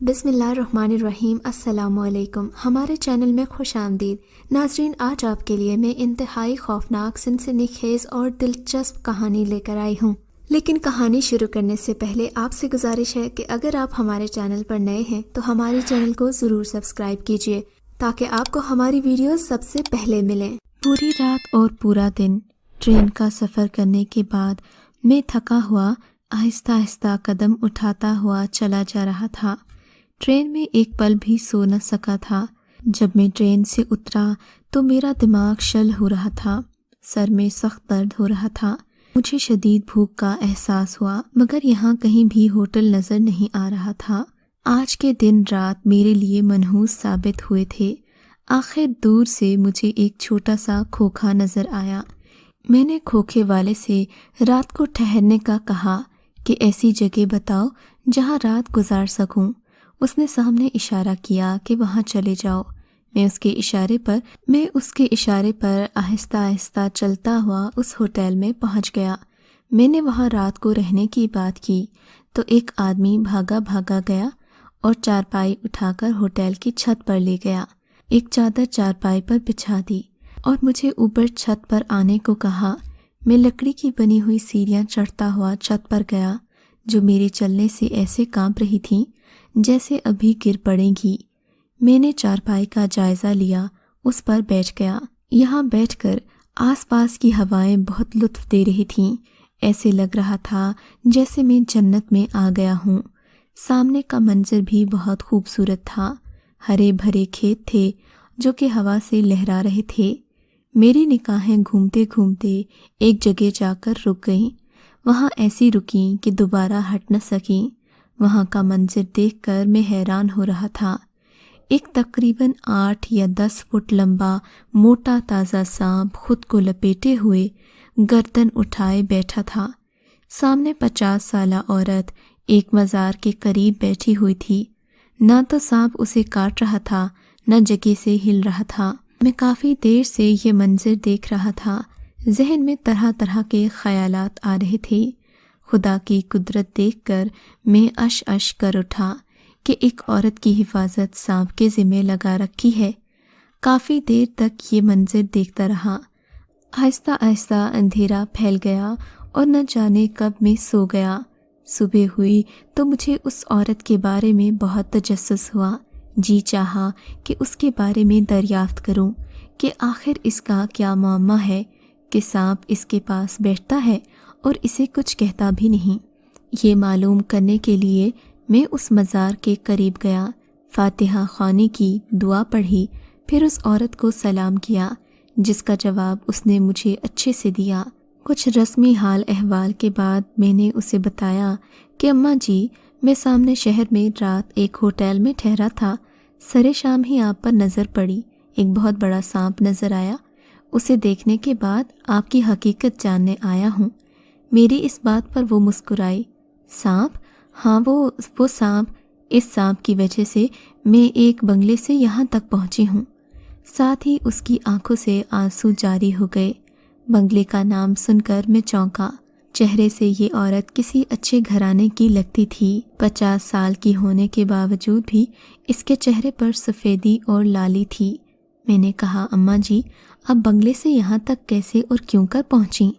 بسم اللہ الرحمن الرحیم۔ السلام علیکم، ہمارے چینل میں خوش آمدید ناظرین۔ آج آپ کے لیے میں انتہائی خوفناک، سنسنی خیز اور دلچسپ کہانی لے کر آئی ہوں، لیکن کہانی شروع کرنے سے پہلے آپ سے گزارش ہے کہ اگر آپ ہمارے چینل پر نئے ہیں تو ہمارے چینل کو ضرور سبسکرائب کیجیے تاکہ آپ کو ہماری ویڈیوز سب سے پہلے ملیں۔ پوری رات اور پورا دن ٹرین کا سفر کرنے کے بعد میں تھکا ہوا آہستہ آہستہ قدم اٹھاتا ہوا چلا جا رہا تھا۔ ٹرین میں ایک پل بھی سو نہ سکا تھا۔ جب میں ٹرین سے اترا تو میرا دماغ شل ہو رہا تھا، سر میں سخت درد ہو رہا تھا، مجھے شدید بھوک کا احساس ہوا، مگر یہاں کہیں بھی ہوٹل نظر نہیں آ رہا تھا۔ آج کے دن رات میرے لیے منحوس ثابت ہوئے تھے۔ آخر دور سے مجھے ایک چھوٹا سا کھوکھا نظر آیا۔ میں نے کھوکھے والے سے رات کو ٹھہرنے کا کہا کہ ایسی جگہ بتاؤ جہاں رات گزار سکوں۔ اس نے سامنے اشارہ کیا کہ وہاں چلے جاؤ۔ میں اس کے اشارے پر آہستہ آہستہ چلتا ہوا اس ہوٹل میں پہنچ گیا۔ میں نے وہاں رات کو رہنے کی بات کی تو ایک آدمی بھاگا گیا اور چارپائی اٹھا کر ہوٹل کی چھت پر لے گیا، ایک چادر چارپائی پر بچھا دی اور مجھے اوپر چھت پر آنے کو کہا۔ میں لکڑی کی بنی ہوئی سیڑھیاں چڑھتا ہوا چھت پر گیا جو میرے چلنے سے ایسے کانپ رہی تھیں جیسے ابھی گر پڑیں گی۔ میں نے چارپائی کا جائزہ لیا، اس پر بیٹھ گیا۔ یہاں بیٹھ کر آس پاس کی ہوائیں بہت لطف دے رہی تھیں، ایسے لگ رہا تھا جیسے میں جنت میں آ گیا ہوں۔ سامنے کا منظر بھی بہت خوبصورت تھا، ہرے بھرے کھیت تھے جو کہ ہوا سے لہرا رہے تھے۔ میری نگاہیں گھومتے گھومتے ایک جگہ جا کر رک گئیں، وہاں ایسی رکیں کہ دوبارہ ہٹ نہ سکیں۔ وہاں کا منظر دیکھ کر میں حیران ہو رہا تھا۔ ایک تقریباً 8 یا 10 فٹ لمبا موٹا تازہ سانپ خود کو لپیٹے ہوئے گردن اٹھائے بیٹھا تھا۔ سامنے 50 سالہ عورت ایک مزار کے قریب بیٹھی ہوئی تھی۔ نہ تو سانپ اسے کاٹ رہا تھا، نہ جگہ سے ہل رہا تھا۔ میں کافی دیر سے یہ منظر دیکھ رہا تھا، ذہن میں طرح طرح کے خیالات آ رہے تھے۔ خدا کی قدرت دیکھ کر میں اش کر اٹھا کہ ایک عورت کی حفاظت سانپ کے ذمہ لگا رکھی ہے۔ کافی دیر تک یہ منظر دیکھتا رہا۔ آہستہ آہستہ اندھیرا پھیل گیا اور نہ جانے کب میں سو گیا۔ صبح ہوئی تو مجھے اس عورت کے بارے میں بہت تجسس ہوا۔ جی چاہا کہ اس کے بارے میں دریافت کروں کہ آخر اس کا کیا معمہ ہے کہ سانپ اس کے پاس بیٹھتا ہے اور اسے کچھ کہتا بھی نہیں۔ یہ معلوم کرنے کے لیے میں اس مزار کے قریب گیا، فاتحہ خوانی کی، دعا پڑھی، پھر اس عورت کو سلام کیا جس کا جواب اس نے مجھے اچھے سے دیا۔ کچھ رسمی حال احوال کے بعد میں نے اسے بتایا کہ اماں جی، میں سامنے شہر میں رات ایک ہوٹل میں ٹھہرا تھا، سرے شام ہی آپ پر نظر پڑی، ایک بہت بڑا سانپ نظر آیا، اسے دیکھنے کے بعد آپ کی حقیقت جاننے آیا ہوں۔ میری اس بات پر وہ مسکرائی۔ سانپ؟ ہاں، وہ سانپ، اس سانپ کی وجہ سے میں ایک بنگلے سے یہاں تک پہنچی ہوں۔ ساتھ ہی اس کی آنکھوں سے آنسو جاری ہو گئے۔ بنگلے کا نام سن کر میں چونکا۔ چہرے سے یہ عورت کسی اچھے گھرانے کی لگتی تھی۔ 50 سال کی ہونے کے باوجود بھی اس کے چہرے پر سفیدی اور لالی تھی۔ میں نے کہا، اماں جی، آپ بنگلے سے یہاں تک کیسے اور کیوں کر پہنچیں؟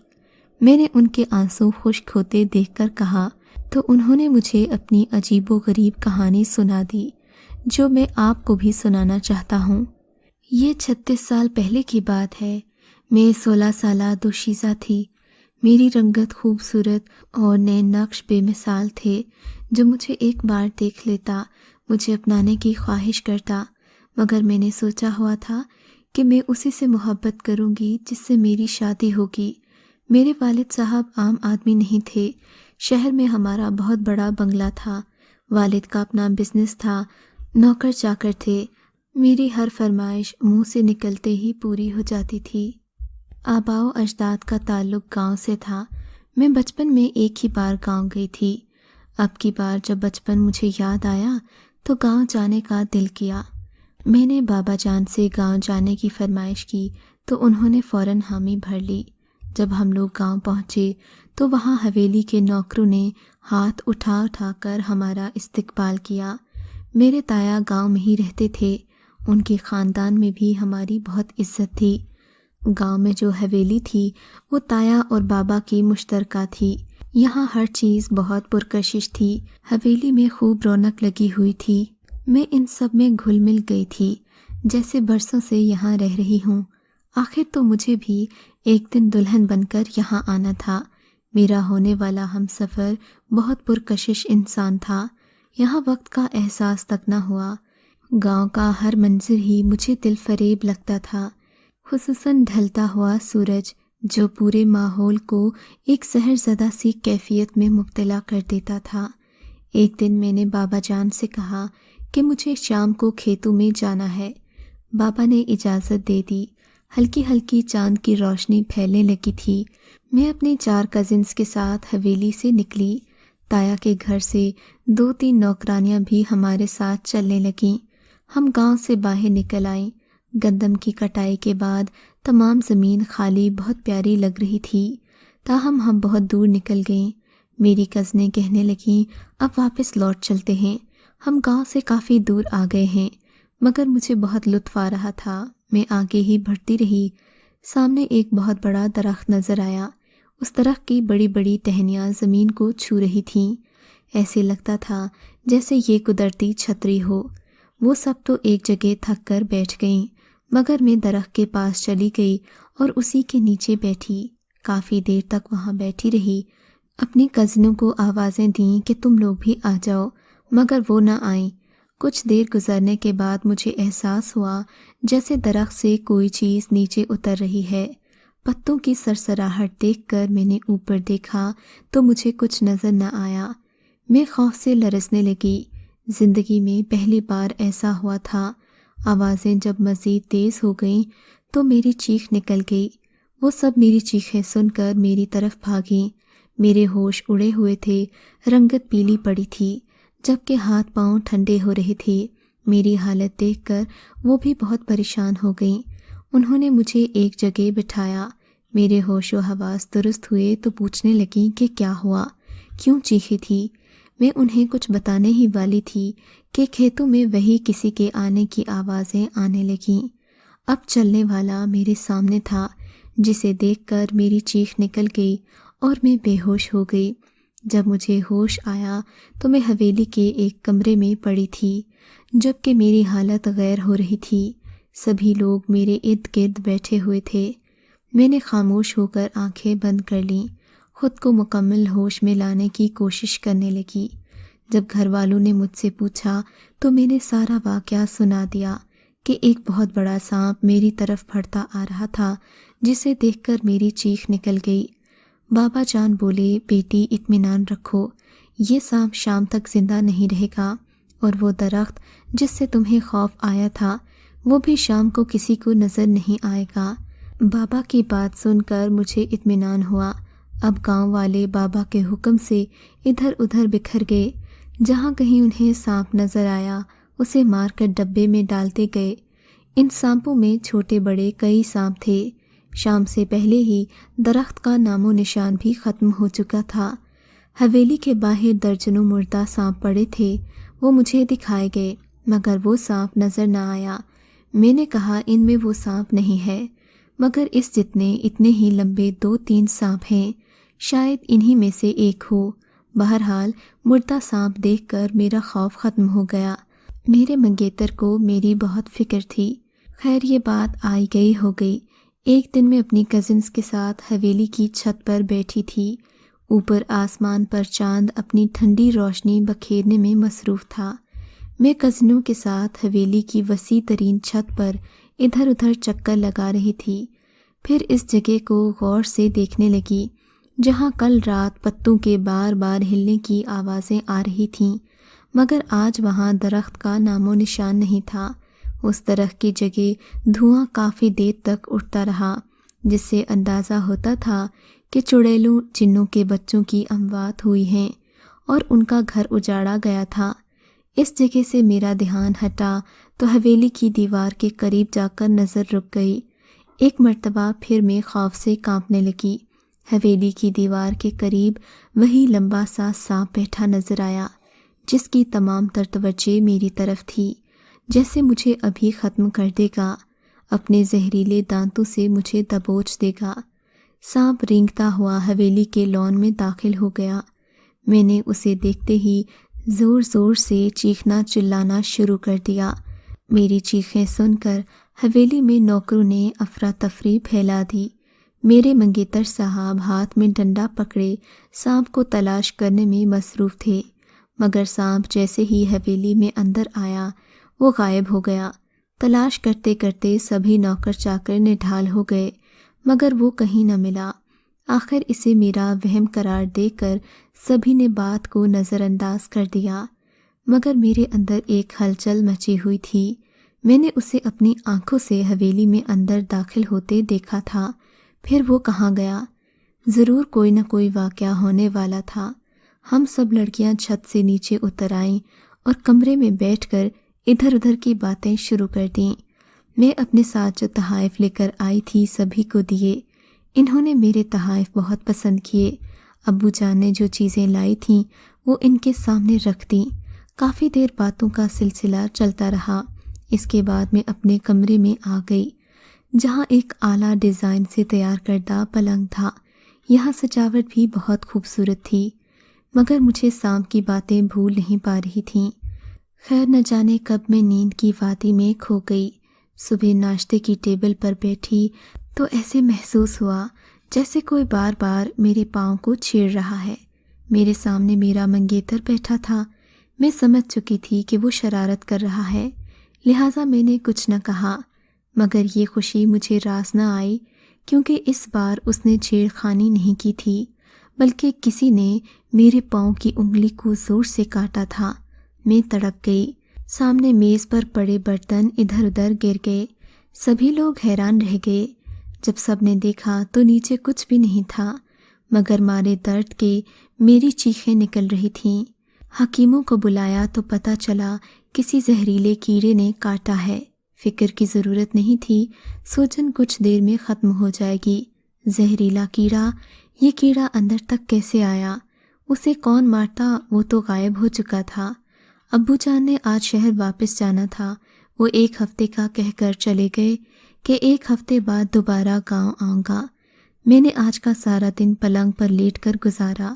میں نے ان کے آنسو خشک ہوتے دیکھ کر کہا تو انہوں نے مجھے اپنی عجیب و غریب کہانی سنا دی جو میں آپ کو بھی سنانا چاہتا ہوں۔ یہ 36 سال پہلے کی بات ہے۔ میں 16 سالہ دوشیزہ تھی۔ میری رنگت خوبصورت اور نئے نقش بے مثال تھے۔ جو مجھے ایک بار دیکھ لیتا مجھے اپنانے کی خواہش کرتا، مگر میں نے سوچا ہوا تھا کہ میں اسی سے محبت کروں گی جس سے میری شادی ہوگی۔ میرے والد صاحب عام آدمی نہیں تھے۔ شہر میں ہمارا بہت بڑا بنگلہ تھا، والد کا اپنا بزنس تھا، نوکر چاکر تھے۔ میری ہر فرمائش منہ سے نکلتے ہی پوری ہو جاتی تھی۔ آباء و اجداد کا تعلق گاؤں سے تھا۔ میں بچپن میں ایک ہی بار گاؤں گئی تھی۔ اب کی بار جب بچپن مجھے یاد آیا تو گاؤں جانے کا دل کیا۔ میں نے بابا جان سے گاؤں جانے کی فرمائش کی تو انہوں نے فوراً حامی بھر لی۔ جب ہم لوگ گاؤں پہنچے تو وہاں حویلی کے نوکروں نے ہاتھ اٹھا کر ہمارا استقبال کیا۔ میرے تایا گاؤں میں ہی رہتے تھے، ان کے خاندان میں بھی ہماری بہت عزت تھی۔ گاؤں میں جو حویلی تھی وہ تایا اور بابا کی مشترکہ تھی۔ یہاں ہر چیز بہت پرکشش تھی، حویلی میں خوب رونق لگی ہوئی تھی۔ میں ان سب میں گھل مل گئی تھی، جیسے برسوں سے یہاں رہ رہی ہوں۔ آخر تو مجھے بھی ایک دن دلہن بن کر یہاں آنا تھا۔ میرا ہونے والا ہم سفر بہت پرکشش انسان تھا، یہاں وقت کا احساس تک نہ ہوا۔ گاؤں کا ہر منظر ہی مجھے دل فریب لگتا تھا، خصوصاً ڈھلتا ہوا سورج جو پورے ماحول کو ایک سحر زدہ سی کیفیت میں مبتلا کر دیتا تھا۔ ایک دن میں نے بابا جان سے کہا کہ مجھے شام کو کھیتوں میں جانا ہے۔ بابا نے اجازت دے دی۔ ہلکی ہلکی چاند کی روشنی پھیلنے لگی تھی۔ میں اپنے 4 کزنز کے ساتھ حویلی سے نکلی۔ تایا کے گھر سے 2-3 نوکرانیاں بھی ہمارے ساتھ چلنے لگیں۔ ہم گاؤں سے باہر نکل آئیں۔ گندم کی کٹائی کے بعد تمام زمین خالی بہت پیاری لگ رہی تھی، تاہم ہم بہت دور نکل گئیں۔ میری کزنیں کہنے لگیں اب واپس لوٹ چلتے ہیں، ہم گاؤں سے کافی دور آ گئے ہیں، مگر مجھے بہت لطف آ رہا تھا۔ میں آگے ہی بڑھتی رہی۔ سامنے ایک بہت بڑا درخت نظر آیا۔ اس درخت کی بڑی بڑی ٹہنیاں زمین کو چھو رہی تھیں، ایسے لگتا تھا جیسے یہ قدرتی چھتری ہو۔ وہ سب تو ایک جگہ تھک کر بیٹھ گئیں، مگر میں درخت کے پاس چلی گئی اور اسی کے نیچے بیٹھی۔ کافی دیر تک وہاں بیٹھی رہی، اپنی کزنوں کو آوازیں دیں کہ تم لوگ بھی آ جاؤ، مگر وہ نہ آئیں۔ کچھ دیر گزرنے کے بعد مجھے احساس ہوا جیسے درخت سے کوئی چیز نیچے اتر رہی ہے۔ پتوں کی سرسراہٹ دیکھ کر میں نے اوپر دیکھا تو مجھے کچھ نظر نہ آیا۔ میں خوف سے لرزنے لگی۔ زندگی میں پہلی بار ایسا ہوا تھا۔ آوازیں جب مزید تیز ہو گئیں تو میری چیخ نکل گئی۔ وہ سب میری چیخیں سن کر میری طرف بھاگیں۔ میرے ہوش اڑے ہوئے تھے، رنگت پیلی پڑی تھی، جبکہ ہاتھ پاؤں ٹھنڈے ہو رہے تھے۔ میری حالت دیکھ کر وہ بھی بہت پریشان ہو گئیں۔ انہوں نے مجھے ایک جگہ بٹھایا۔ میرے ہوش و حواس درست ہوئے تو پوچھنے لگیں کہ کیا ہوا، کیوں چیخی تھی۔ میں انہیں کچھ بتانے ہی والی تھی کہ کھیتوں میں وہی کسی کے آنے کی آوازیں آنے لگیں۔ اب چلنے والا میرے سامنے تھا، جسے دیکھ کر میری چیخ نکل گئی اور میں بے ہوش ہو گئی۔ جب مجھے ہوش آیا تو میں حویلی کے ایک کمرے میں پڑی تھی، جبکہ میری حالت غیر ہو رہی تھی۔ سبھی لوگ میرے ارد گرد بیٹھے ہوئے تھے۔ میں نے خاموش ہو کر آنکھیں بند کر لیں، خود کو مکمل ہوش میں لانے کی کوشش کرنے لگی۔ جب گھر والوں نے مجھ سے پوچھا تو میں نے سارا واقعہ سنا دیا کہ ایک بہت بڑا سانپ میری طرف بڑھتا آ رہا تھا، جسے دیکھ کر میری چیخ نکل گئی۔ بابا جان بولے بیٹی اطمینان رکھو، یہ سانپ شام تک زندہ نہیں رہے گا، اور وہ درخت جس سے تمہیں خوف آیا تھا وہ بھی شام کو کسی کو نظر نہیں آئے گا۔ بابا کی بات سن کر مجھے اطمینان ہوا۔ اب گاؤں والے بابا کے حکم سے ادھر ادھر بکھر گئے۔ جہاں کہیں انہیں سانپ نظر آیا اسے مار کر ڈبے میں ڈالتے گئے۔ ان سانپوں میں چھوٹے بڑے کئی سانپ تھے۔ شام سے پہلے ہی درخت کا نام و نشان بھی ختم ہو چکا تھا۔ حویلی کے باہر درجنوں مردہ سانپ پڑے تھے، وہ مجھے دکھائے گئے، مگر وہ سانپ نظر نہ آیا۔ میں نے کہا ان میں وہ سانپ نہیں ہے، مگر اس جتنے اتنے ہی لمبے 2-3 سانپ ہیں، شاید انہی میں سے ایک ہو۔ بہرحال مردہ سانپ دیکھ کر میرا خوف ختم ہو گیا۔ میرے منگیتر کو میری بہت فکر تھی۔ خیر یہ بات آئی گئی ہو گئی۔ ایک دن میں اپنی کزنز کے ساتھ حویلی کی چھت پر بیٹھی تھی۔ اوپر آسمان پر چاند اپنی ٹھنڈی روشنی بکھیرنے میں مصروف تھا۔ میں کزنوں کے ساتھ حویلی کی وسیع ترین چھت پر ادھر ادھر چکر لگا رہی تھی۔ پھر اس جگہ کو غور سے دیکھنے لگی جہاں کل رات پتوں کے بار بار ہلنے کی آوازیں آ رہی تھیں، مگر آج وہاں درخت کا نام و نشان نہیں تھا۔ اس درخت کی جگہ دھواں کافی دیر تک اٹھتا رہا، جس سے اندازہ ہوتا تھا کہ چڑیلوں جنوں کے بچوں کی اموات ہوئی ہیں اور ان کا گھر اجاڑا گیا تھا۔ اس جگہ سے میرا دھیان ہٹا تو حویلی کی دیوار کے قریب جا کر نظر رک گئی۔ ایک مرتبہ پھر میں خوف سے کانپنے لگی۔ حویلی کی دیوار کے قریب وہی لمبا سا سانپ بیٹھا نظر آیا، جس کی تمام تر توجہ میری طرف تھی، جیسے مجھے ابھی ختم کر دے گا، اپنے زہریلے دانتوں سے مجھے دبوچ دے گا۔ سانپ رینگتا ہوا حویلی کے لان میں داخل ہو گیا۔ میں نے اسے دیکھتے ہی زور زور سے چیخنا چلانا شروع کر دیا۔ میری چیخیں سن کر حویلی میں نوکروں نے افراتفری پھیلا دی۔ میرے منگیتر صاحب ہاتھ میں ڈنڈا پکڑے سانپ کو تلاش کرنے میں مصروف تھے، مگر سانپ جیسے ہی حویلی میں اندر آیا وہ غائب ہو گیا۔ تلاش کرتے کرتے سبھی نوکر چاکر نڈھال ہو گئے، مگر وہ کہیں نہ ملا۔ آخر اسے میرا وہم قرار دے کر سبھی نے بات کو نظر انداز کر دیا، مگر میرے اندر ایک ہلچل مچی ہوئی تھی۔ میں نے اسے اپنی آنکھوں سے حویلی میں اندر داخل ہوتے دیکھا تھا، پھر وہ کہاں گیا؟ ضرور کوئی نہ کوئی واقعہ ہونے والا تھا۔ ہم سب لڑکیاں چھت سے نیچے اتر آئیں اور کمرے میں بیٹھ کر ادھر ادھر کی باتیں شروع کر دیں۔ میں اپنے ساتھ جو تحائف لے کر آئی تھی سبھی کو دیے۔ انہوں نے میرے تحائف بہت پسند کیے۔ ابو جان نے جو چیزیں لائی تھیں وہ ان کے سامنے رکھ دیں۔ کافی دیر باتوں کا سلسلہ چلتا رہا۔ اس کے بعد میں اپنے کمرے میں آ گئی، جہاں ایک اعلیٰ ڈیزائن سے تیار کردہ پلنگ تھا۔ یہاں سجاوٹ بھی بہت خوبصورت تھی، مگر مجھے سانپ کی باتیں بھول نہیں پا رہی تھیں۔ خیر نہ جانے کب میں نیند کی وادی میں کھو گئی۔ صبح ناشتے کی ٹیبل پر بیٹھی تو ایسے محسوس ہوا جیسے کوئی بار بار میرے پاؤں کو چھیڑ رہا ہے۔ میرے سامنے میرا منگیتر بیٹھا تھا۔ میں سمجھ چکی تھی کہ وہ شرارت کر رہا ہے، لہٰذا میں نے کچھ نہ کہا، مگر یہ خوشی مجھے راس نہ آئی، کیونکہ اس بار اس نے چھیڑ خانی نہیں کی تھی، بلکہ کسی نے میرے پاؤں کی انگلی کو زور سے کاٹا تھا۔ میں تڑپ گئی۔ سامنے میز پر پڑے برتن ادھر ادھر گر گئے۔ سبھی لوگ حیران رہ گئے۔ جب سب نے دیکھا تو نیچے کچھ بھی نہیں تھا، مگر مارے درد کے میری چیخیں نکل رہی تھیں۔ حکیموں کو بلایا تو پتہ چلا کسی زہریلے کیڑے نے کاٹا ہے۔ فکر کی ضرورت نہیں تھی، سوجن کچھ دیر میں ختم ہو جائے گی۔ زہریلا کیڑا، یہ کیڑا اندر تک کیسے آیا؟ اسے کون مارتا؟ وہ تو غائب ہو چکا تھا۔ ابو جان نے آج شہر واپس جانا تھا۔ وہ 1 ہفتے کا کہہ کر چلے گئے کہ 1 ہفتے بعد دوبارہ گاؤں آؤں گا۔ میں نے آج کا سارا دن پلنگ پر لیٹ کر گزارا۔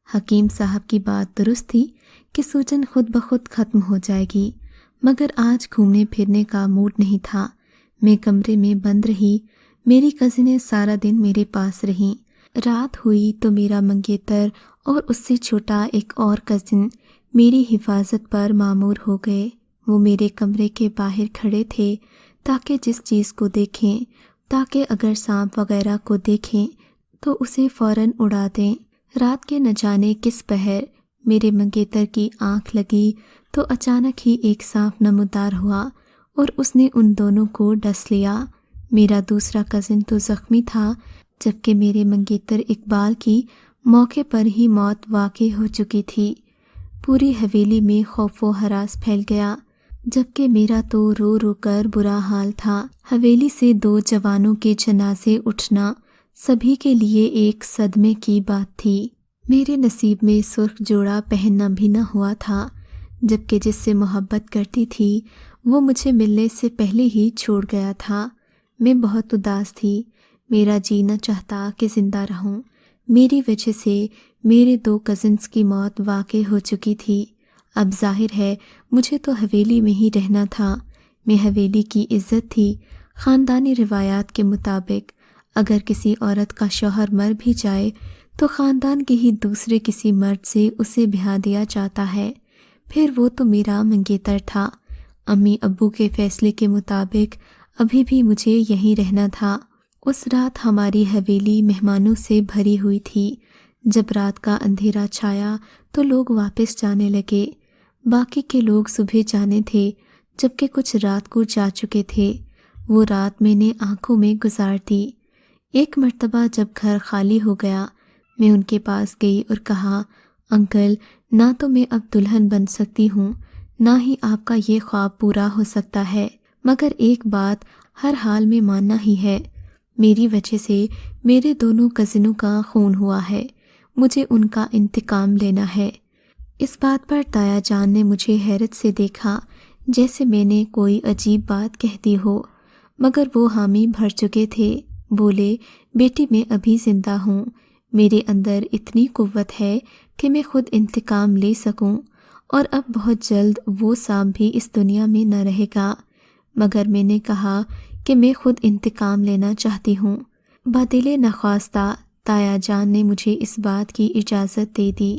حکیم صاحب کی بات درست تھی کہ سوجن خود بخود ختم ہو جائے گی، مگر آج گھومنے پھرنے کا موڈ نہیں تھا۔ میں کمرے میں بند رہی۔ میری کزنیں سارا دن میرے پاس رہیں۔ رات ہوئی تو میرا منگیتر اور اس سے چھوٹا ایک اور کزن میری حفاظت پر مامور ہو گئے۔ وہ میرے کمرے کے باہر کھڑے تھے تاکہ جس چیز کو دیکھیں، تاکہ اگر سانپ وغیرہ کو دیکھیں تو اسے فوراً اڑا دیں۔ رات کے نہ جانے کس پہر میرے منگیتر کی آنکھ لگی تو اچانک ہی ایک سانپ نمودار ہوا اور اس نے ان دونوں کو ڈس لیا۔ میرا دوسرا کزن تو زخمی تھا، جبکہ میرے منگیتر اقبال کی موقع پر ہی موت واقع ہو چکی تھی۔ پوری حویلی میں خوف و ہراس پھیل گیا، جبکہ میرا تو رو رو کر برا حال تھا۔ حویلی سے 2 جوانوں کے جنازے اٹھنا سبھی کے لیے ایک صدمے کی بات تھی۔ میرے نصیب میں سرخ جوڑا پہننا بھی نہ ہوا تھا، جبکہ جس سے محبت کرتی تھی وہ مجھے ملنے سے پہلے ہی چھوڑ گیا تھا۔ میں بہت اداس تھی۔ میرا جینا چاہتا کہ زندہ رہوں۔ میری وجہ سے میرے 2 کزنز کی موت واقع ہو چکی تھی۔ اب ظاہر ہے مجھے تو حویلی میں ہی رہنا تھا۔ میں حویلی کی عزت تھی۔ خاندانی روایات کے مطابق اگر کسی عورت کا شوہر مر بھی جائے تو خاندان کے ہی دوسرے کسی مرد سے اسے بیاہ دیا جاتا ہے۔ پھر وہ تو میرا منگیتر تھا۔ امی ابو کے فیصلے کے مطابق ابھی بھی مجھے یہیں رہنا تھا۔ اس رات ہماری حویلی مہمانوں سے بھری ہوئی تھی۔ جب رات کا اندھیرا چھایا تو لوگ واپس جانے لگے۔ باقی کے لوگ صبح جانے تھے، جبکہ کچھ رات کو جا چکے تھے۔ وہ رات میں نے آنکھوں میں گزار دی۔ ایک مرتبہ جب گھر خالی ہو گیا، میں ان کے پاس گئی اور کہا، انکل، نہ تو میں اب دلہن بن سکتی ہوں، نہ ہی آپ کا یہ خواب پورا ہو سکتا ہے، مگر ایک بات ہر حال میں ماننا ہی ہے، میری وجہ سے میرے دونوں کزنوں کا خون ہوا ہے، مجھے ان کا انتقام لینا ہے۔ اس بات پر تایا جان نے مجھے حیرت سے دیکھا، جیسے میں نے کوئی عجیب بات کہہ دی ہو، مگر وہ حامی بھر چکے تھے۔ بولے، بیٹی میں ابھی زندہ ہوں، میرے اندر اتنی قوت ہے کہ میں خود انتقام لے سکوں، اور اب بہت جلد وہ سانپ بھی اس دنیا میں نہ رہے گا۔ مگر میں نے کہا کہ میں خود انتقام لینا چاہتی ہوں۔ بدل نخواستہ تایا جان نے مجھے اس بات کی اجازت دے دی۔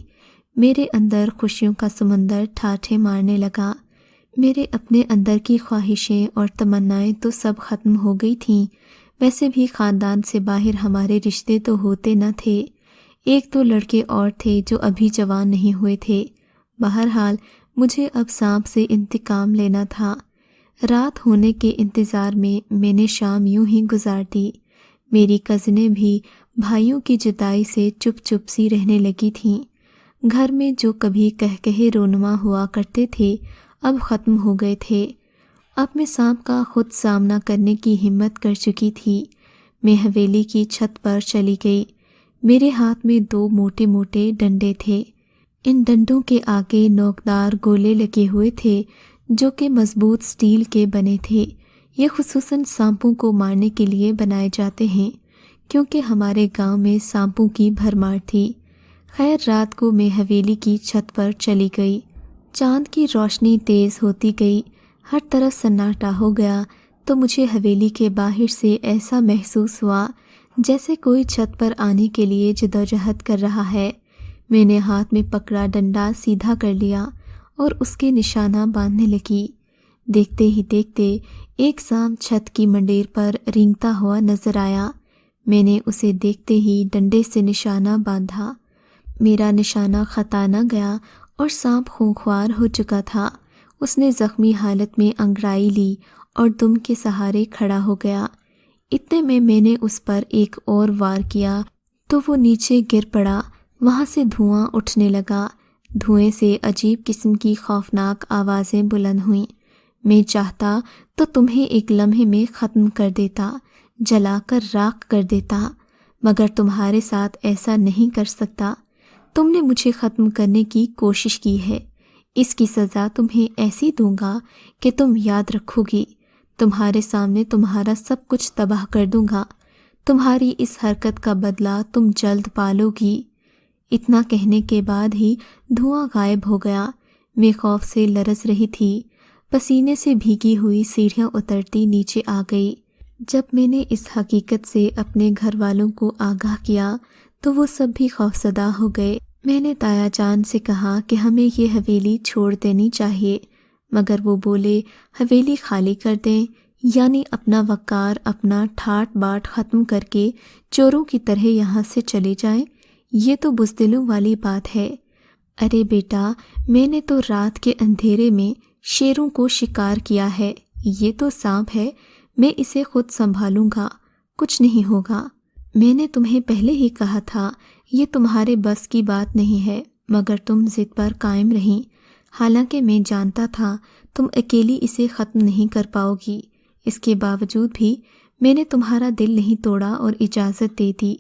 میرے اندر خوشیوں کا سمندر ٹھاٹھے مارنے لگا۔ میرے اپنے اندر کی خواہشیں اور تمنائیں تو سب ختم ہو گئی تھیں۔ ویسے بھی خاندان سے باہر ہمارے رشتے تو ہوتے نہ تھے، ایک دو لڑکے اور تھے جو ابھی جوان نہیں ہوئے تھے۔ بہرحال مجھے اب سانپ سے انتقام لینا تھا۔ رات ہونے کے انتظار میں نے شام یوں ہی گزار دی۔ میری کزنیں بھی بھائیوں کی جدائی سے چپ چپ سی رہنے لگی تھیں۔ گھر میں جو کبھی کہے رونما ہوا کرتے تھے اب ختم ہو گئے تھے۔ اب میں سانپ کا خود سامنا کرنے کی ہمت کر چکی تھی۔ میں حویلی کی چھت پر چلی گئی۔ میرے ہاتھ میں 2 موٹے موٹے ڈنڈے تھے۔ ان ڈنڈوں کے آگے نوکدار گولے لگے ہوئے تھے جو کہ مضبوط سٹیل کے بنے تھے۔ یہ خصوصاً سانپوں کو مارنے کے لیے بنائے جاتے ہیں، کیونکہ ہمارے گاؤں میں سانپوں کی بھرمار تھی۔ خیر، رات کو میں حویلی کی چھت پر چلی گئی۔ چاند کی روشنی تیز ہوتی گئی، ہر طرف سناٹا ہو گیا، تو مجھے حویلی کے باہر سے ایسا محسوس ہوا جیسے کوئی چھت پر آنے کے لیے جدوجہد کر رہا ہے۔ میں نے ہاتھ میں پکڑا ڈنڈا سیدھا کر لیا اور اس کے نشانہ باندھنے لگی۔ دیکھتے ہی دیکھتے ایک سانپ چھت کی منڈیر پر رینگتا ہوا نظر آیا۔ میں نے اسے دیکھتے ہی ڈنڈے سے نشانہ باندھا۔ میرا نشانہ خطا نہ گیا اور سانپ خونخوار ہو چکا تھا۔ اس نے زخمی حالت میں انگڑائی لی اور دم کے سہارے کھڑا ہو گیا۔ اتنے میں نے اس پر ایک اور وار کیا تو وہ نیچے گر پڑا۔ وہاں سے دھواں اٹھنے لگا۔ دھوئیں سے عجیب قسم کی خوفناک آوازیں بلند ہوئیں۔ میں چاہتا تو تمہیں ایک لمحے میں ختم کر دیتا، جلا کر راکھ کر دیتا، مگر تمہارے ساتھ ایسا نہیں کر سکتا۔ تم نے مجھے ختم کرنے کی کوشش کی ہے، اس کی سزا تمہیں ایسی دوں گا کہ تم یاد رکھو گی۔ تمہارے سامنے تمہارا سب کچھ تباہ کر دوں گا۔ تمہاری اس حرکت کا بدلہ تم جلد پالو گی۔ اتنا کہنے کے بعد ہی دھواں غائب ہو گیا۔ میں خوف سے لرز رہی تھی، پسینے سے بھیگی ہوئی سیڑھیاں اترتی نیچے آ گئی۔ جب میں نے اس حقیقت سے اپنے گھر والوں کو آگاہ کیا تو وہ سب بھی خوفزدہ ہو گئے۔ میں نے تایا جان سے کہا کہ ہمیں یہ حویلی چھوڑ دینی چاہیے، مگر وہ بولے حویلی خالی کر دیں، یعنی اپنا وقار، اپنا ٹھاٹ باٹ ختم کر کے چوروں کی طرح یہاں سے چلے جائیں، یہ تو بزدلوں والی بات ہے۔ ارے بیٹا، میں نے تو رات کے اندھیرے میں شیروں کو شکار کیا ہے، یہ تو سانپ ہے، میں اسے خود سنبھالوں گا، کچھ نہیں ہوگا۔ میں نے تمہیں پہلے ہی کہا تھا یہ تمہارے بس کی بات نہیں ہے، مگر تم ضد پر قائم رہیں، حالانکہ میں جانتا تھا تم اکیلی اسے ختم نہیں کر پاؤ گی۔ اس کے باوجود بھی میں نے تمہارا دل نہیں توڑا اور اجازت دے دی۔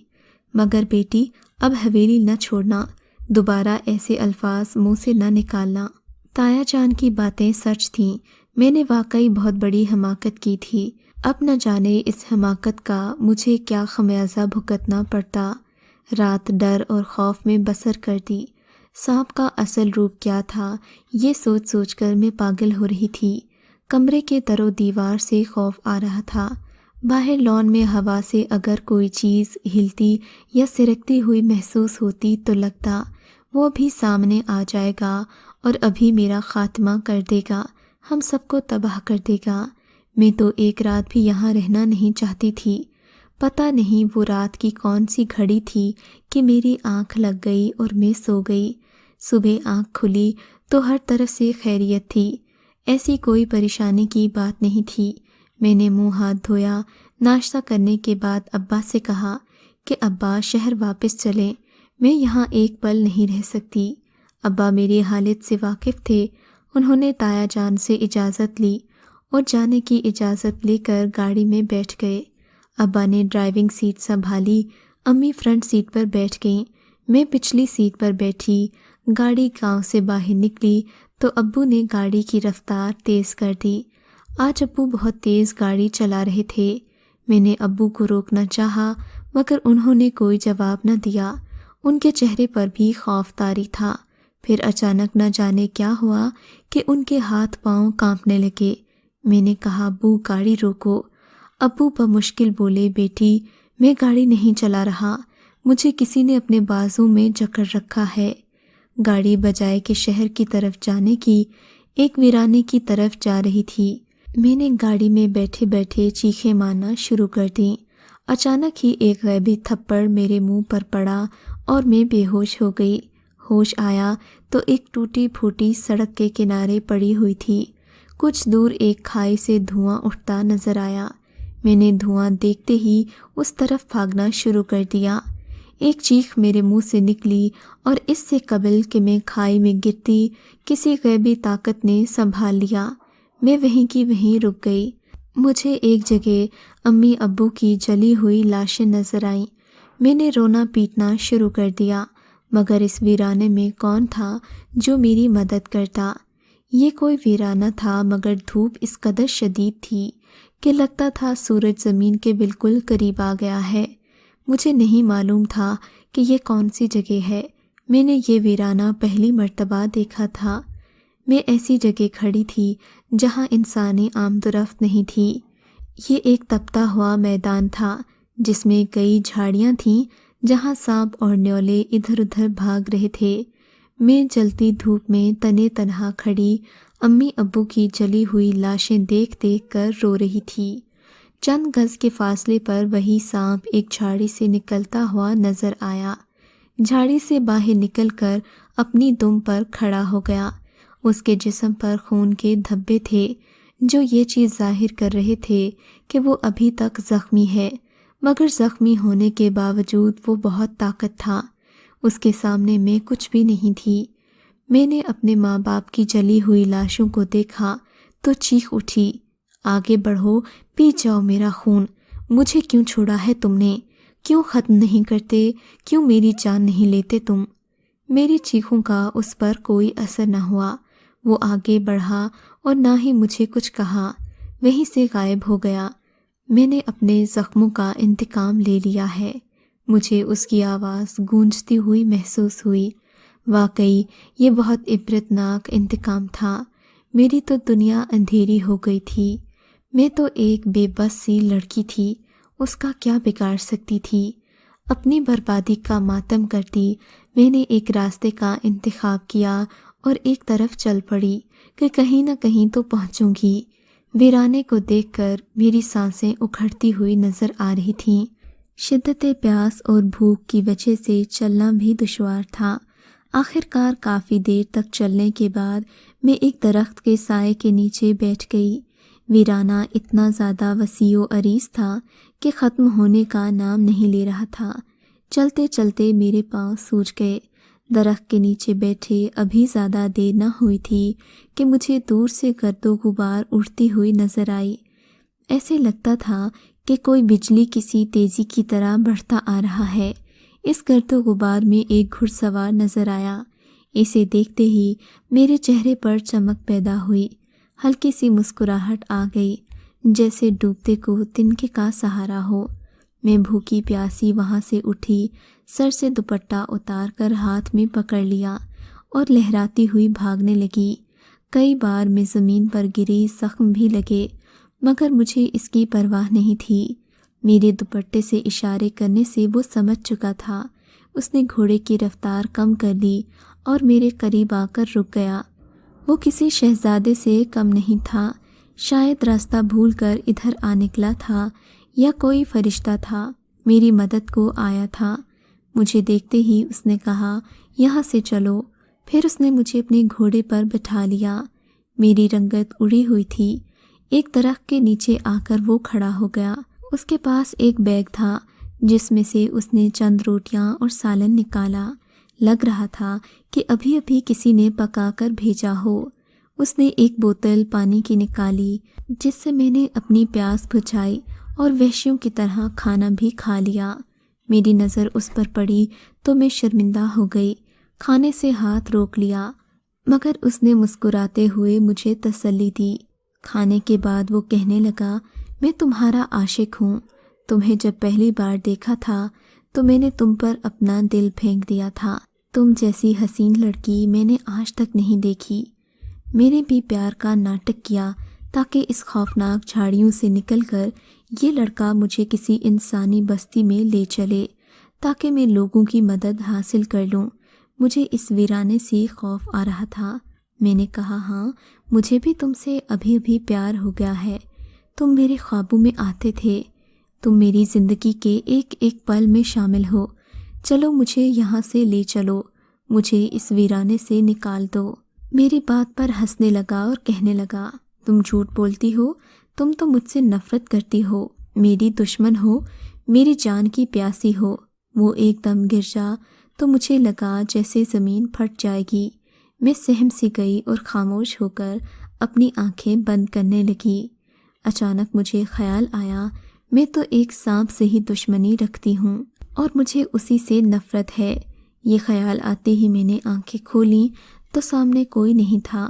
مگر بیٹی، اب حویلی نہ چھوڑنا، دوبارہ ایسے الفاظ منہ سے نہ نکالنا۔ تایا جان کی باتیں سچ تھیں، میں نے واقعی بہت بڑی حماقت کی تھی۔ اب نہ جانے اس حماقت کا مجھے کیا خمیازہ بھگتنا پڑتا۔ رات ڈر اور خوف میں بسر کر دی۔ سانپ کا اصل روپ کیا تھا، یہ سوچ سوچ کر میں پاگل ہو رہی تھی۔ کمرے کے در و دیوار سے خوف آ رہا تھا۔ باہر لان میں ہوا سے اگر کوئی چیز ہلتی یا سرکتی ہوئی محسوس ہوتی تو لگتا وہ بھی سامنے آ جائے گا اور ابھی میرا خاتمہ کر دے گا، ہم سب کو تباہ کر دے گا۔ میں تو ایک رات بھی یہاں رہنا نہیں چاہتی تھی۔ پتہ نہیں وہ رات کی کون سی گھڑی تھی کہ میری آنکھ لگ گئی اور میں سو گئی۔ صبح آنکھ کھلی تو ہر طرف سے خیریت تھی، ایسی کوئی پریشانی کی بات نہیں تھی۔ میں نے منہ ہاتھ دھویا، ناشتہ کرنے کے بعد ابا سے کہا کہ ابا شہر واپس چلیں، میں یہاں ایک پل نہیں رہ سکتی۔ ابا میری حالت سے واقف تھے، انہوں نے تایا جان سے اجازت لی اور جانے کی اجازت لے کر گاڑی میں بیٹھ گئے۔ ابا نے ڈرائیونگ سیٹ سنبھالی، امی فرنٹ سیٹ پر بیٹھ گئیں، میں پچھلی سیٹ پر بیٹھی۔ گاڑی گاؤں سے باہر نکلی تو ابو نے گاڑی کی رفتار تیز کر دی۔ آج ابو بہت تیز گاڑی چلا رہے تھے۔ میں نے ابو کو روکنا چاہا مگر انہوں نے کوئی جواب نہ دیا۔ ان کے چہرے پر بھی خوف طاری تھا۔ پھر اچانک نہ جانے کیا ہوا کہ ان کے ہاتھ پاؤں کانپنے لگے۔ میں نے کہا ابو گاڑی روکو۔ ابو بمشکل بولے بیٹی میں گاڑی نہیں چلا رہا، مجھے کسی نے اپنے بازو میں جکڑ رکھا ہے۔ گاڑی بجائے کہ شہر کی طرف جانے کی ایک ویرانے کی طرف جا رہی تھی۔ میں نے گاڑی میں بیٹھے بیٹھے چیخیں مارنا شروع کر دیں۔ اچانک ہی ایک غیبی تھپڑ میرے منہ پر پڑا اور میں بے ہوش ہو گئی۔ ہوش آیا تو ایک ٹوٹی پھوٹی سڑک کے کنارے پڑی ہوئی تھی۔ کچھ دور ایک کھائی سے دھواں اٹھتا نظر آیا۔ میں نے دھواں دیکھتے ہی اس طرف بھاگنا شروع کر دیا۔ ایک چیخ میرے منہ سے نکلی اور اس سے قبل کہ میں کھائی میں گرتی کسی غیبی طاقت نے سنبھال لیا۔ میں وہیں کی وہیں رک گئی۔ مجھے ایک جگہ امی ابو کی جلی ہوئی لاشیں نظر آئیں۔ میں نے رونا پیٹنا شروع کر دیا مگر اس ویرانے میں کون تھا جو میری مدد کرتا؟ یہ کوئی ویرانہ تھا مگر دھوپ اس قدر شدید تھی کہ لگتا تھا سورج زمین کے بالکل قریب آ گیا ہے۔ مجھے نہیں معلوم تھا کہ یہ کون سی جگہ ہے۔ میں نے یہ ویرانہ پہلی مرتبہ دیکھا تھا۔ میں ایسی جگہ کھڑی تھی جہاں انسانی آمد و رفت نہیں تھی۔ یہ ایک تپتا ہوا میدان تھا جس میں کئی جھاڑیاں تھیں جہاں سانپ اور نیولے ادھر ادھر بھاگ رہے تھے۔ میں جلتی دھوپ میں تنے تنہا کھڑی امی ابو کی جلی ہوئی لاشیں دیکھ دیکھ کر رو رہی تھی۔ چند گز کے فاصلے پر وہی سانپ ایک جھاڑی سے نکلتا ہوا نظر آیا۔ جھاڑی سے باہر نکل کر اپنی دم پر کھڑا ہو گیا۔ اس کے جسم پر خون کے دھبے تھے جو یہ چیز ظاہر کر رہے تھے کہ وہ ابھی تک زخمی ہے، مگر زخمی ہونے کے باوجود وہ بہت طاقت تھا۔ اس کے سامنے میں کچھ بھی نہیں تھی۔ میں نے اپنے ماں باپ کی جلی ہوئی لاشوں کو دیکھا تو چیخ اٹھی، آگے بڑھو، پی جاؤ میرا خون، مجھے کیوں چھوڑا ہے تم نے؟ کیوں ختم نہیں کرتے؟ کیوں میری جان نہیں لیتے تم؟ میری چیخوں کا اس پر کوئی اثر نہ ہوا۔ وہ آگے بڑھا اور نہ ہی مجھے کچھ کہا، وہیں سے غائب ہو گیا۔ میں نے اپنے زخموں کا انتقام لے لیا ہے۔ مجھے اس کی آواز گونجتی ہوئی محسوس ہوئی۔ واقعی یہ بہت عبرتناک انتقام تھا۔ میری تو دنیا اندھیری ہو گئی تھی۔ میں تو ایک بے بس سی لڑکی تھی، اس کا کیا بگاڑ سکتی تھی؟ اپنی بربادی کا ماتم کرتی میں نے ایک راستے کا انتخاب کیا اور ایک طرف چل پڑی کہ کہیں نہ کہیں تو پہنچوں گی۔ ویرانے کو دیکھ کر میری سانسیں اکھڑتی ہوئی نظر آ رہی تھیں۔ شدت پیاس اور بھوک کی وجہ سے چلنا بھی دشوار تھا۔ آخر کار کافی دیر تک چلنے کے بعد میں ایک درخت کے سائے کے نیچے بیٹھ گئی۔ ویرانہ اتنا زیادہ وسیع و عریض تھا کہ ختم ہونے کا نام نہیں لے رہا تھا۔ چلتے چلتے میرے پاؤں سوج گئے۔ درخت کے نیچے بیٹھے ابھی زیادہ دیر نہ ہوئی تھی کہ مجھے دور سے گرد و غبار اڑتی ہوئی نظر آئی۔ ایسے لگتا تھا کہ کوئی بجلی کسی تیزی کی طرح بڑھتا آ رہا ہے۔ اس گرد و غبار میں ایک گھڑ سوار نظر آیا۔ اسے دیکھتے ہی میرے چہرے پر چمک پیدا ہوئی، ہلکی سی مسکراہٹ آ گئی، جیسے ڈوبتے کو تنکے کا سہارا ہو۔ میں بھوکی پیاسی وہاں سے اٹھی، سر سے دوپٹہ اتار کر ہاتھ میں پکڑ لیا اور لہراتی ہوئی بھاگنے لگی۔ کئی بار میں زمین پر گری، زخم بھی لگے، مگر مجھے اس کی پرواہ نہیں تھی۔ میرے دوپٹے سے اشارے کرنے سے وہ سمجھ چکا تھا۔ اس نے گھوڑے کی رفتار کم کر لی اور میرے قریب آ کر رک گیا۔ وہ کسی شہزادے سے کم نہیں تھا، شاید راستہ بھول کر ادھر آ نکلا تھا یا کوئی فرشتہ تھا، میری مدد کو آیا تھا۔ مجھے دیکھتے ہی اس نے کہا، یہاں سے چلو۔ پھر اس نے مجھے اپنے گھوڑے پر بٹھا لیا۔ میری رنگت اڑی ہوئی تھی۔ ایک درخت کے نیچے آ کر وہ کھڑا ہو گیا۔ اس کے پاس ایک بیگ تھا جس میں سے اس نے چند روٹیاں اور سالن نکالا۔ لگ رہا تھا کہ ابھی ابھی کسی نے پکا کر بھیجا ہو۔ اس نے ایک بوتل پانی کی نکالی جس سے میں نے اپنی پیاس بجھائی اور وحشیوں کی طرح کھانا بھی کھا لیا۔ میری نظر اس پر پڑی تو میں شرمندہ ہو گئی۔ کھانے سے ہاتھ روک لیا، مگر اس نے مسکراتے ہوئے مجھے تسلی دی۔ کھانے کے بعد وہ کہنے لگا، میں تمہارا عاشق ہوں۔ تمہیں جب پہلی بار دیکھا تھا تو میں نے تم پر اپنا دل پھینک دیا تھا۔ تم جیسی حسین لڑکی میں نے آج تک نہیں دیکھی۔ میں نے بھی پیار کا ناٹک کیا تاکہ اس خوفناک جھاڑیوں سے نکل کر یہ لڑکا مجھے کسی انسانی بستی میں لے چلے تاکہ میں لوگوں کی مدد حاصل کر لوں۔ مجھے اس ویرانے سے خوف آ رہا تھا۔ میں نے کہا، ہاں مجھے بھی تم سے ابھی ابھی پیار ہو گیا ہے۔ تم میرے خوابوں میں آتے تھے، تم میری زندگی کے ایک ایک پل میں شامل ہو۔ چلو مجھے یہاں سے لے چلو، مجھے اس ویرانے سے نکال دو۔ میری بات پر ہنسنے لگا اور کہنے لگا، تم جھوٹ بولتی ہو، تم تو مجھ سے نفرت کرتی ہو، میری دشمن ہو، میری جان کی پیاسی ہو۔ وہ ایک دم گر جا تو مجھے لگا جیسے زمین پھٹ جائے گی۔ میں سہم سی گئی اور خاموش ہو کر اپنی آنکھیں بند کرنے لگی۔ اچانک مجھے خیال آیا، میں تو ایک سانپ سے ہی دشمنی رکھتی ہوں اور مجھے اسی سے نفرت ہے۔ یہ خیال آتے ہی میں نے آنکھیں کھولیں تو سامنے کوئی نہیں تھا۔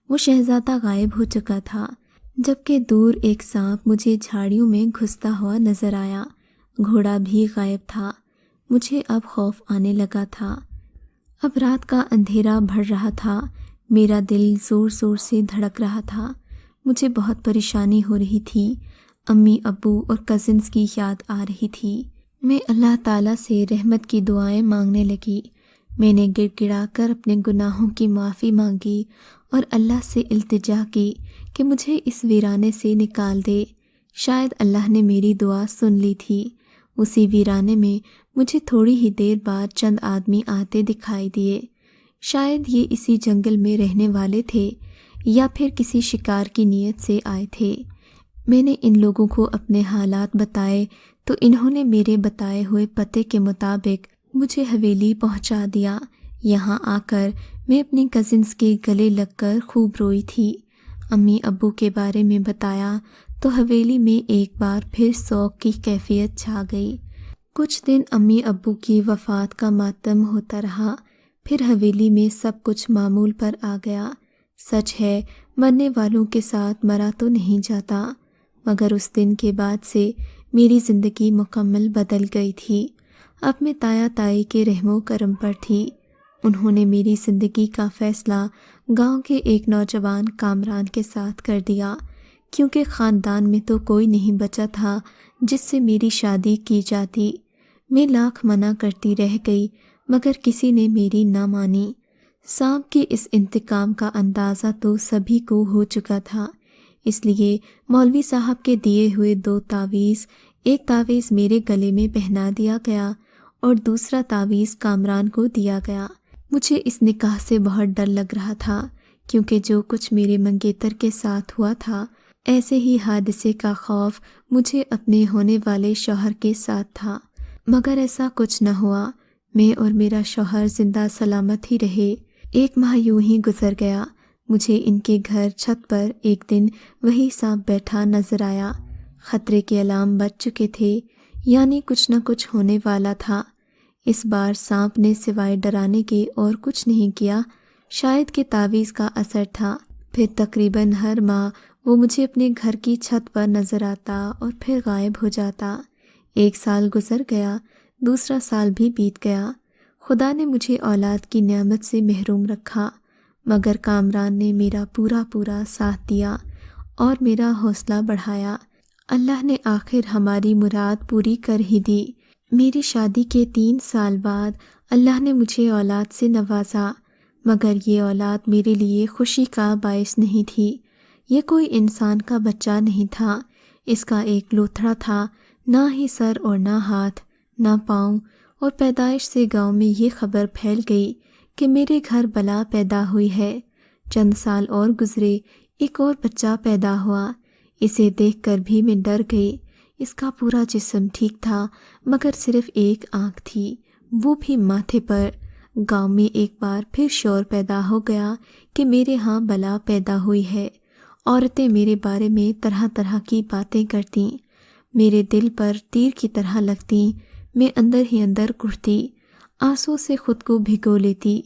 وہ شہزادہ غائب ہو چکا تھا، جبکہ دور ایک سانپ مجھے جھاڑیوں میں گھستا ہوا نظر آیا۔ گھوڑا بھی غائب تھا۔ مجھے اب خوف آنے لگا تھا۔ اب رات کا اندھیرا بڑھ رہا تھا، میرا دل زور زور سے دھڑک رہا تھا۔ مجھے بہت پریشانی ہو رہی تھی، امی ابو اور کزنز کی یاد آ رہی تھی۔ میں اللہ تعالیٰ سے رحمت کی دعائیں مانگنے لگی۔ میں نے گڑ گڑا کر اپنے گناہوں کی معافی مانگی اور اللہ سے التجا کی کہ مجھے اس ویرانے سے نکال دے۔ شاید اللہ نے میری دعا سن لی تھی۔ اسی ویرانے میں مجھے تھوڑی ہی دیر بعد چند آدمی آتے دکھائی دیے۔ شاید یہ اسی جنگل میں رہنے والے تھے یا پھر کسی شکار کی نیت سے آئے تھے۔ میں نے ان لوگوں کو اپنے حالات بتائے تو انہوں نے میرے بتائے ہوئے پتے کے مطابق مجھے حویلی پہنچا دیا۔ یہاں آ کر میں اپنی کزنز کے گلے لگ کر خوب روئی تھی۔ امی ابو کے بارے میں بتایا تو حویلی میں ایک بار پھر سوگ کی کیفیت چھا گئی۔ کچھ دن امی ابو کی وفات کا ماتم ہوتا رہا، پھر حویلی میں سب کچھ معمول پر آ گیا۔ سچ ہے، مرنے والوں کے ساتھ مرا تو نہیں جاتا، مگر اس دن کے بعد سے میری زندگی مکمل بدل گئی تھی۔ اب میں تایا تائی کے رحم و کرم پر تھی۔ انہوں نے میری زندگی کا فیصلہ گاؤں کے ایک نوجوان کامران کے ساتھ کر دیا، کیونکہ خاندان میں تو کوئی نہیں بچا تھا جس سے میری شادی کی جاتی۔ میں لاکھ منع کرتی رہ گئی مگر کسی نے میری نہ مانی۔ سانپ کے اس انتقام کا اندازہ تو سبھی کو ہو چکا تھا، اس لیے مولوی صاحب کے دیے ہوئے 2 تعویذ، ایک تعویذ میرے گلے میں پہنا دیا گیا اور دوسرا تعویذ کامران کو دیا گیا۔ مجھے اس نکاح سے بہت ڈر لگ رہا تھا، کیونکہ جو کچھ میرے منگیتر کے ساتھ ہوا تھا، ایسے ہی حادثے کا خوف مجھے اپنے ہونے والے شوہر کے ساتھ تھا، مگر ایسا کچھ نہ ہوا۔ میں اور میرا شوہر زندہ سلامت ہی رہے۔ 1 ماہ یوں ہی گزر گیا۔ مجھے ان کے گھر چھت پر ایک دن وہی سانپ بیٹھا نظر آیا۔ خطرے کے الارم بج چکے تھے، یعنی کچھ نہ کچھ ہونے والا تھا۔ اس بار سانپ نے سوائے ڈرانے کے اور کچھ نہیں کیا، شاید کہ تعویذ کا اثر تھا۔ پھر تقریباً ہر ماہ وہ مجھے اپنے گھر کی چھت پر نظر آتا اور پھر غائب ہو جاتا۔ 1 سال گزر گیا، دوسرا سال بھی بیت گیا۔ خدا نے مجھے اولاد کی نعمت سے محروم رکھا، مگر کامران نے میرا پورا ساتھ دیا اور میرا حوصلہ بڑھایا۔ اللہ نے آخر ہماری مراد پوری کر ہی دی۔ میری شادی کے 3 سال بعد اللہ نے مجھے اولاد سے نوازا، مگر یہ اولاد میرے لیے خوشی کا باعث نہیں تھی۔ یہ کوئی انسان کا بچہ نہیں تھا، اس کا ایک لوتھڑا تھا، نہ ہی سر اور نہ ہاتھ، نہ پاؤں، اور پیدائش سے گاؤں میں یہ خبر پھیل گئی کہ میرے گھر بلا پیدا ہوئی ہے۔ چند سال اور گزرے، ایک اور بچہ پیدا ہوا۔ اسے دیکھ کر بھی میں ڈر گئی۔ اس کا پورا جسم ٹھیک تھا، مگر صرف ایک آنکھ تھی، وہ بھی ماتھے پر۔ گاؤں میں ایک بار پھر شور پیدا ہو گیا کہ میرے ہاں بلا پیدا ہوئی ہے۔ عورتیں میرے بارے میں طرح طرح کی باتیں کرتیں، میرے دل پر تیر کی طرح لگتیں۔ میں اندر ہی اندر کڑھتی، آنسوں سے خود کو بھگو لیتی۔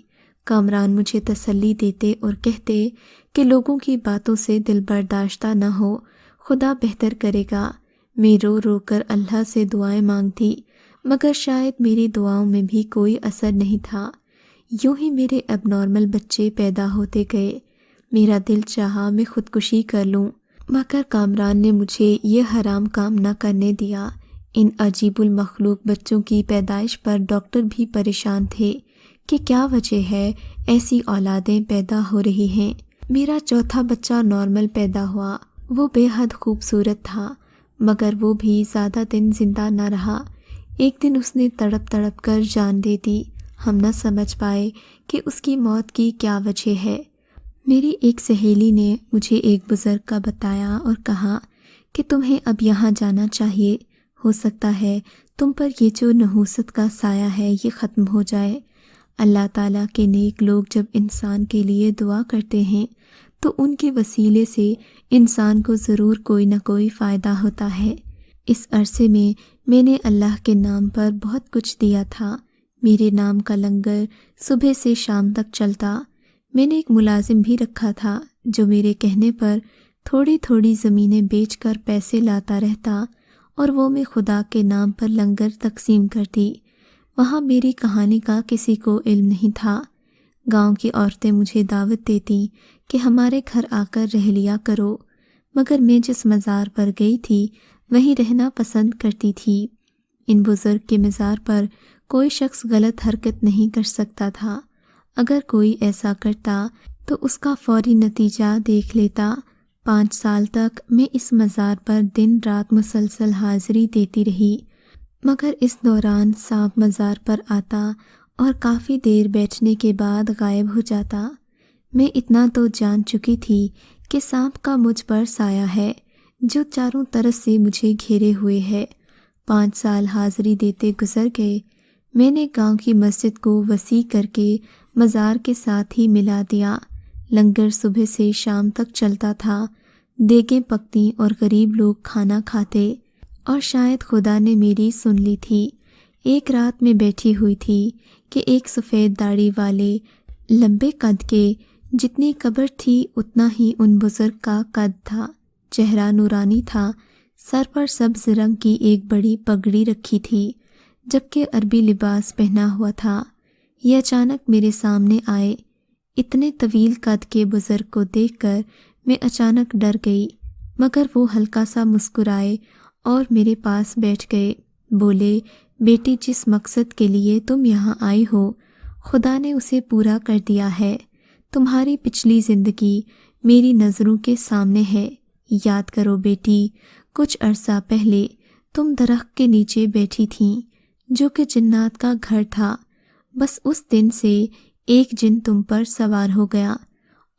کامران مجھے تسلی دیتے اور کہتے کہ لوگوں کی باتوں سے دل برداشتہ نہ ہو، خدا بہتر کرے گا۔ میں رو رو کر اللہ سے دعائیں مانگتی، مگر شاید میری دعاؤں میں بھی کوئی اثر نہیں تھا۔ یوں ہی میرے اب نارمل بچے پیدا ہوتے گئے۔ میرا دل چاہا میں خودکشی کر لوں، مگر کامران نے مجھے یہ حرام کام نہ کرنے دیا۔ ان عجیب المخلوق بچوں کی پیدائش پر ڈاکٹر بھی پریشان تھے کہ کیا وجہ ہے ایسی اولادیں پیدا ہو رہی ہیں۔ میرا چوتھا بچہ نارمل پیدا ہوا۔ وہ بے حد خوبصورت تھا، مگر وہ بھی زیادہ دن زندہ نہ رہا۔ ایک دن اس نے تڑپ تڑپ کر جان دے دی۔ ہم نہ سمجھ پائے کہ اس کی موت کی کیا وجہ ہے۔ میری ایک سہیلی نے مجھے ایک بزرگ کا بتایا اور کہا کہ تمہیں اب یہاں جانا چاہیے، ہو سکتا ہے تم پر یہ جو نحوست کا سایہ ہے یہ ختم ہو جائے۔ اللہ تعالیٰ کے نیک لوگ جب انسان کے لیے دعا کرتے ہیں تو ان کے وسیلے سے انسان کو ضرور کوئی نہ کوئی فائدہ ہوتا ہے۔ اس عرصے میں نے اللہ کے نام پر بہت کچھ دیا تھا۔ میرے نام کا لنگر صبح سے شام تک چلتا۔ میں نے ایک ملازم بھی رکھا تھا جو میرے کہنے پر تھوڑی تھوڑی زمینیں بیچ کر پیسے لاتا رہتا اور وہ میں خدا کے نام پر لنگر تقسیم کرتی۔ وہاں میری کہانی کا کسی کو علم نہیں تھا۔ گاؤں کی عورتیں مجھے دعوت دیتی کہ ہمارے گھر آ کر رہ لیا کرو، مگر میں جس مزار پر گئی تھی وہیں رہنا پسند کرتی تھی۔ ان بزرگ کے مزار پر کوئی شخص غلط حرکت نہیں کر سکتا تھا۔ اگر کوئی ایسا کرتا تو اس کا فوری نتیجہ دیکھ لیتا۔ 5 سال تک میں اس مزار پر دن رات مسلسل حاضری دیتی رہی، مگر اس دوران سانپ مزار پر آتا اور کافی دیر بیٹھنے کے بعد غائب ہو جاتا۔ میں اتنا تو جان چکی تھی کہ سانپ کا مجھ پر سایہ ہے جو چاروں طرف سے مجھے گھیرے ہوئے ہے۔ 5 سال حاضری دیتے گزر گئے۔ میں نے گاؤں کی مسجد کو وسیع کر کے مزار کے ساتھ ہی ملا دیا۔ لنگر صبح سے شام تک چلتا تھا، دیگیں پکتی اور غریب لوگ کھانا کھاتے، اور شاید خدا نے میری سن لی تھی۔ ایک رات میں بیٹھی ہوئی تھی کہ ایک سفید داڑھی والے لمبے قد کے، جتنی قبر تھی اتنا ہی ان بزرگ کا قد تھا، چہرہ نورانی تھا، سر پر سبز رنگ کی ایک بڑی پگڑی رکھی تھی جبکہ عربی لباس پہنا ہوا تھا۔ یہ اچانک میرے سامنے آئے۔ اتنے طویل قد کے بزرگ کو دیکھ کر میں اچانک ڈر گئی، مگر وہ ہلکا سا مسکرائے اور میرے پاس بیٹھ گئے۔ بولے، بیٹی، جس مقصد کے لیے تم یہاں آئی ہو خدا نے اسے پورا کر دیا ہے۔ تمہاری پچھلی زندگی میری نظروں کے سامنے ہے۔ یاد کرو بیٹی، کچھ عرصہ پہلے تم درخت کے نیچے بیٹھی تھیں جو کہ جنات کا گھر تھا۔ بس اس دن سے ایک جن تم پر سوار ہو گیا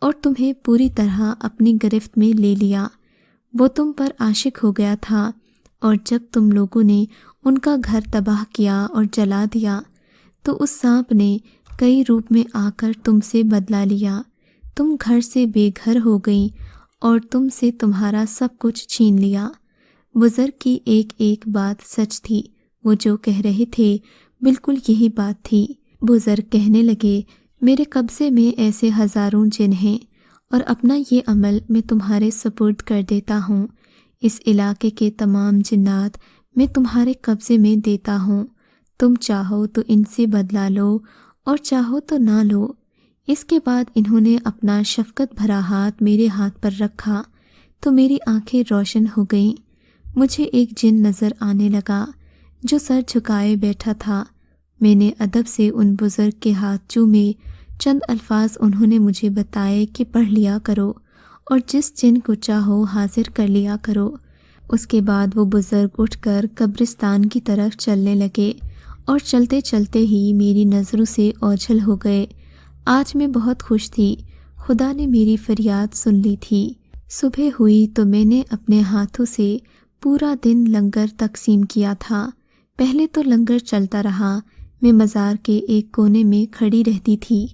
اور تمہیں پوری طرح اپنی گرفت میں لے لیا۔ وہ تم پر عاشق ہو گیا تھا، اور جب تم لوگوں نے ان کا گھر تباہ کیا اور جلا دیا تو اس سانپ نے کئی روپ میں آ کر تم سے بدلہ لیا۔ تم گھر سے بے گھر ہو گئیں اور تم سے تمہارا سب کچھ چھین لیا۔ بزرگ کی ایک ایک بات سچ تھی۔ وہ جو کہہ رہے تھے بالکل یہی بات تھی۔ بزرگ کہنے لگے، میرے قبضے میں ایسے ہزاروں جن ہیں اور اپنا یہ عمل میں تمہارے سپرد کر دیتا ہوں۔ اس علاقے کے تمام جنات میں تمہارے قبضے میں دیتا ہوں۔ تم چاہو تو ان سے بدلہ لو اور چاہو تو نہ لو۔ اس کے بعد انہوں نے اپنا شفقت بھرا ہاتھ میرے ہاتھ پر رکھا تو میری آنکھیں روشن ہو گئیں۔ مجھے ایک جن نظر آنے لگا جو سر جھکائے بیٹھا تھا۔ میں نے ادب سے ان بزرگ کے ہاتھ چومے۔ چند الفاظ انہوں نے مجھے بتائے کہ پڑھ لیا کرو اور جس جن کو چاہو حاضر کر لیا کرو۔ اس کے بعد وہ بزرگ اٹھ کر قبرستان کی طرف چلنے لگے اور چلتے چلتے ہی میری نظروں سے اوجھل ہو گئے۔ آج میں بہت خوش تھی، خدا نے میری فریاد سن لی تھی۔ صبح ہوئی تو میں نے اپنے ہاتھوں سے پورا دن لنگر تقسیم کیا تھا۔ پہلے تو لنگر چلتا رہا، میں مزار کے ایک کونے میں کھڑی رہتی تھی،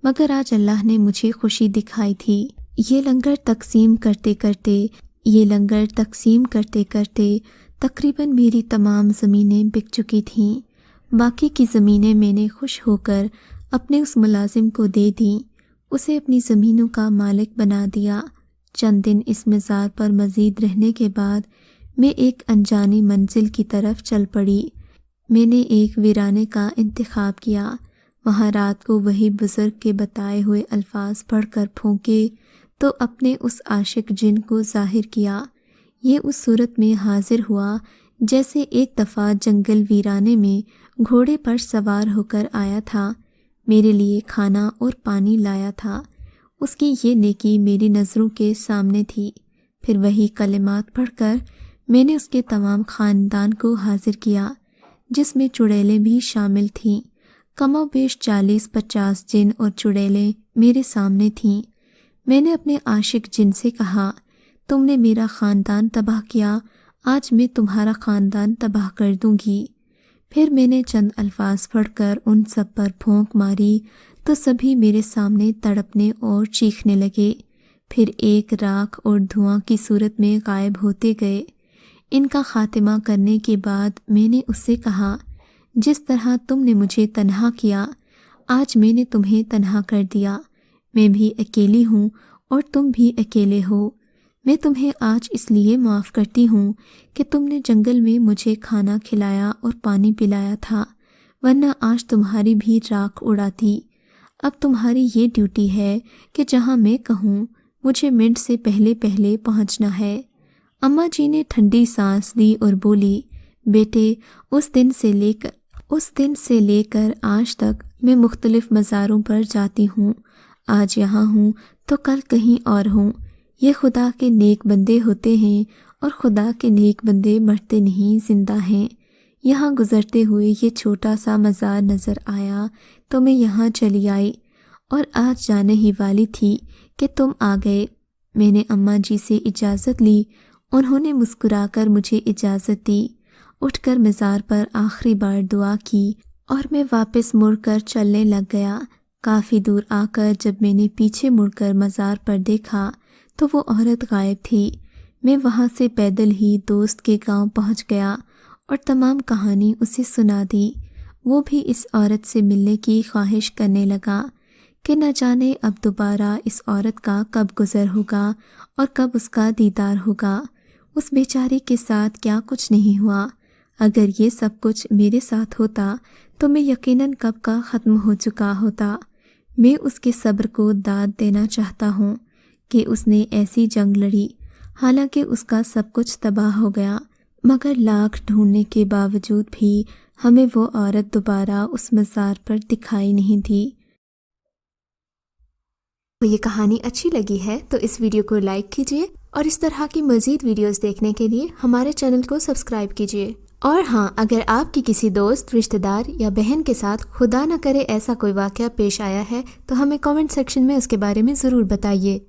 مگر آج اللہ نے مجھے خوشی دکھائی تھی۔ یہ لنگر تقسیم کرتے کرتے تقریباً میری تمام زمینیں بک چکی تھیں۔ باقی کی زمینیں میں نے خوش ہو کر اپنے اس ملازم کو دے دیں، اسے اپنی زمینوں کا مالک بنا دیا۔ چند دن اس مزار پر مزید رہنے کے بعد میں ایک انجانی منزل کی طرف چل پڑی۔ میں نے ایک ویرانے کا انتخاب کیا، وہاں رات کو وہی بزرگ کے بتائے ہوئے الفاظ پڑھ کر پھونکے تو اپنے اس عاشق جن کو ظاہر کیا۔ یہ اس صورت میں حاضر ہوا جیسے ایک دفعہ جنگل ویرانے میں گھوڑے پر سوار ہو کر آیا تھا، میرے لیے کھانا اور پانی لایا تھا۔ اس کی یہ نیکی میری نظروں کے سامنے تھی۔ پھر وہی کلمات پڑھ کر میں نے اس کے تمام خاندان کو حاضر کیا، جس میں چڑیلیں بھی شامل تھیں۔ کم و بیش 40-50 جن اور چڑیلیں میرے سامنے تھیں۔ میں نے اپنے عاشق جن سے کہا، تم نے میرا خاندان تباہ کیا، آج میں تمہارا خاندان تباہ کر دوں گی۔ پھر میں نے چند الفاظ پڑھ کر ان سب پر پھونک ماری تو سبھی میرے سامنے تڑپنے اور چیخنے لگے، پھر ایک راکھ اور دھواں کی صورت میں غائب ہوتے گئے۔ ان کا خاتمہ کرنے کے بعد میں نے اس سے کہا، جس طرح تم نے مجھے تنہا کیا، آج میں نے تمہیں تنہا کر دیا۔ میں بھی اکیلی ہوں اور تم بھی اکیلے ہو۔ میں تمہیں آج اس لیے معاف کرتی ہوں کہ تم نے جنگل میں مجھے کھانا کھلایا اور پانی پلایا تھا، ورنہ آج تمہاری بھی راکھ اڑاتی۔ اب تمہاری یہ ڈیوٹی ہے کہ جہاں میں کہوں مجھے منٹ سے پہلے پہنچنا ہے۔ اماں جی نے ٹھنڈی سانس لی اور بولی، بیٹے، اس دن سے لے کر آج تک میں مختلف مزاروں پر جاتی ہوں، آج یہاں ہوں تو کل کہیں اور ہوں۔ یہ خدا کے نیک بندے ہوتے ہیں اور خدا کے نیک بندے مرتے نہیں، زندہ ہیں۔ یہاں گزرتے ہوئے یہ چھوٹا سا مزار نظر آیا تو میں یہاں چلی آئی، اور آج جانے ہی والی تھی کہ تم آ گئے۔ میں نے اماں جی سے اجازت لی، انہوں نے مسکرا کر مجھے اجازت دی۔ اٹھ کر مزار پر آخری بار دعا کی اور میں واپس مڑ کر چلنے لگ گیا۔ کافی دور آ کر جب میں نے پیچھے مڑ کر مزار پر دیکھا تو وہ عورت غائب تھی۔ میں وہاں سے پیدل ہی دوست کے گاؤں پہنچ گیا اور تمام کہانی اسے سنا دی۔ وہ بھی اس عورت سے ملنے کی خواہش کرنے لگا کہ نہ جانے اب دوبارہ اس عورت کا کب گزر ہوگا اور کب اس کا دیدار ہوگا۔ اس بیچاری کے ساتھ کیا کچھ نہیں ہوا۔ اگر یہ سب کچھ میرے ساتھ ہوتا تو میں یقیناً کب کا ختم ہو چکا ہوتا۔ میں اس کے صبر کو داد دینا چاہتا ہوں کہ اس نے ایسی جنگ لڑی، حالانکہ اس کا سب کچھ تباہ ہو گیا، مگر لاکھ ڈھونڈنے کے باوجود بھی ہمیں وہ عورت دوبارہ اس مزار پر دکھائی نہیں دی۔ یہ کہانی اچھی لگی ہے تو اس ویڈیو کو لائک کیجیے اور اس طرح کی مزید ویڈیوز دیکھنے کے لیے ہمارے چینل کو سبسکرائب کیجیے۔ اور ہاں، اگر آپ کی کسی دوست، رشتہ دار یا بہن کے ساتھ خدا نہ کرے ایسا کوئی واقعہ پیش آیا ہے تو ہمیں کامنٹ سیکشن میں اس کے بارے میں ضرور بتائیے۔